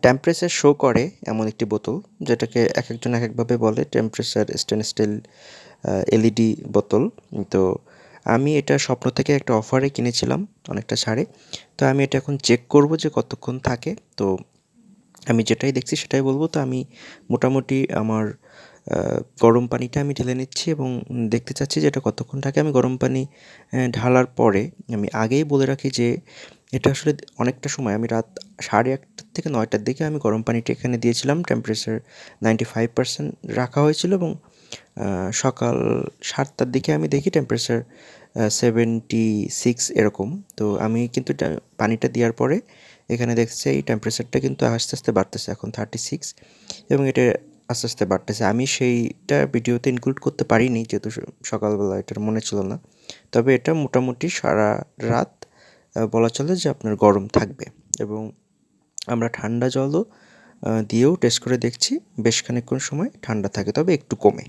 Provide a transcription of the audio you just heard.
Temperature show করে এমন একটি বোতল, যেটাকে একেকজন একেকভাবে বলে। টেম্পারেচার স্টেনলেস স্টিল এলইডি বোতল। তো আমি এটা স্বপ্ন থেকে একটা অফারে কিনেছিলাম অনেকটা ছাড়ে। তো আমি এটা এখন চেক করব যে কতক্ষণ থাকে। তো আমি যেটাই দেখছি সেটাই বলবো। তো আমি মোটামুটি আমার গরম পানিটা আমি ঢেলে নিচ্ছি এবং দেখতে চাচ্ছি যে এটা কতক্ষণ থাকে। আমি গরম পানি ঢালার পরে আমি আগেই বলে রাখি যে এটা আসলে অনেকটা সময়, আমি রাত 8:30 থেকে 9টার দিকে আমি গরম পানিটা এখানে দিয়েছিলাম। টেম্পারেচার 95% রাখা হয়েছিল এবং সকাল 7টার দিকে আমি দেখি টেম্পারেচার 76 এরকম। তো আমি কিন্তু পানিটা দেওয়ার পরে এখানে দেখছি এই টেম্পারেচারটা কিন্তু আস্তে আস্তে বাড়তেছে, এখন 36 এবং এটা আস্তে আস্তে বাড়তেছে। আমি সেইটা ভিডিওতে ইনক্লুড করতে পারিনি যেহেতু সকালবেলা এটার মনে ছিল না। তবে এটা মোটামুটি সারা রাত বলা চলে যে আপনার গরম থাকবে। এবং আমরা ঠান্ডা জলও দিয়েও টেস্ট করে দেখছি, বেশ খানিকক্ষণ সময় ঠান্ডা থাকে, তবে একটু কমে।